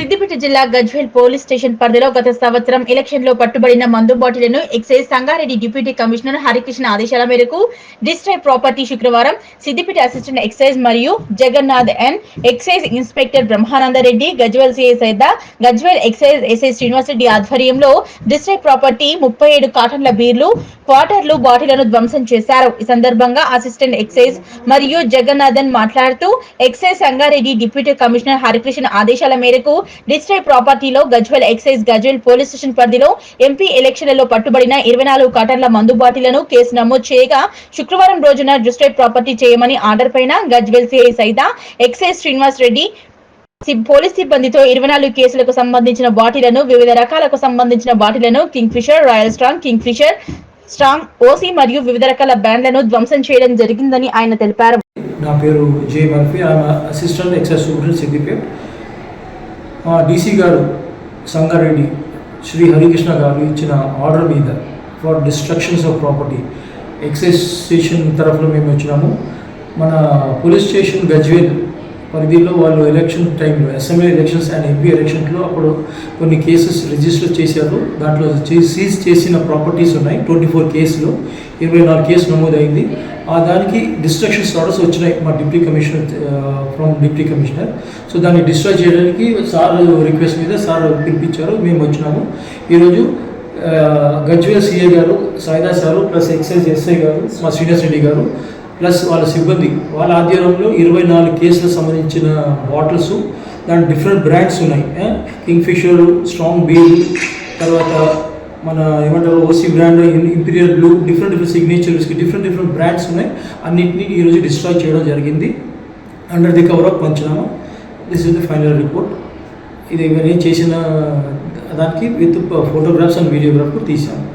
సిద్దిపేట జిల్లా Gajwel police station పరిధిలో గత సంవత్సరం ఎలక్షన్ లో పట్టుబడిన మందు బాటిళ్లను excise Sangareddy deputy commissioner Harikrishna ఆదేశాల మేరకు డిస్ట్రిక్ట్ ప్రాపర్టీ శుక్రవారం సిద్దిపేట అసిస్టెంట్ ఎక్సైజ్ మరియు Jagannath N excise inspector Brahmanandareddy Gajwel CI Saida Gajwel excise SI Srinivasareddy ఆధ్వర్యంలో డిస్ట్రిక్ట్ ప్రాపర్టీ 37 కాటన్ల బీర్లు క్వార్టర్లు బాటిళ్లను ధ్వంసం చేశారు. ఈ సందర్భంగా అసిస్టెంట్ ఎక్సైజ్ మరియు జగన్నాథన్ మాట్లాడుతూ excise Sangareddy deputy commissioner Harikrishna ఆదేశాల మేరకు డిస్ట్రిక్ట్ ప్రాపర్టీలో Gajwel excise Gajwel police station పరిధిలో ఎంపీ ఎలక్షన్లలో పట్టుబడిన 24 కాటన్ల మందు బాటిళ్లను కేసు నమోదు చేయగా శుక్రవారం రోజున డిస్ట్రిక్ట్ ప్రాపర్టీ చేయమని ఆర్డర్ పైన Gajwel CI Saida excise Srinivas Reddy police సిబ్బందితో 24 కేసులకు సంబంధించిన బాటిళ్లను వివిధ రకాలకు సంబంధించిన బాటిళ్లను Kingfisher royal strong Kingfisher strong OC మరియు వివిధ రకాల బ్రాండ్లను ధ్వంసం చేయడం జరిగిందని ఆయన తెలిపారు. నా పేరు Jay Murphy, assistant excise superintendent Siddipet. DC గారు సంగారెడ్డి శ్రీ హరికృష్ణ గారు ఇచ్చిన ఆర్డర్ మీద for destructions of property excise station తరఫున మేము వచ్చినాము. మన పోలీస్ స్టేషన్ గజ్వేల్ పరిధిలో వాళ్ళు ఎలక్షన్ టైంలో అసెంబ్లీ ఎలక్షన్స్ అండ్ ఎంపీ ఎలక్షన్స్లో అప్పుడు కొన్ని కేసెస్ రిజిస్టర్ చేశారు. దాంట్లో సీజ్ చేసిన ప్రాపర్టీస్ ఉన్నాయి. 24 కేసులు 24 కేసులు నమోదైంది. దానికి డిస్ట్రక్షన్స్ ఆర్డర్స్ వచ్చినాయి మా deputy commissioner from deputy commissioner. So దాన్ని డిస్ట్రాయ్ చేయడానికి సార్ రిక్వెస్ట్ మీద సార్ పిలిపించారు, మేము వచ్చినాము. ఈరోజు గజ్వేల్ సిఐ గారు Saida sir plus excise SI గారు మా శ్రీనివాస్ రెడ్డి గారు ప్లస్ వాళ్ళ సిబ్బంది వాళ్ళ ఆధ్వర్యంలో 24 కేసులకు సంబంధించిన బాటిల్స్, దాని డిఫరెంట్ బ్రాండ్స్ ఉన్నాయి. కింగ్ ఫిషర్, స్ట్రాంగ్ బీర్, తర్వాత మన ఏమంటారు OC brand, imperial blue, different signature whisky, different brands ఉన్నాయి. అన్నింటినీ ఈరోజు డిస్ట్రాయ్ చేయడం జరిగింది under the cover of panchnama. This is the final report. ఇది నేను చేసిన దానికి విత్ ఫోటోగ్రాఫ్స్ అండ్ వీడియోగ్రాఫ్ తీసాము.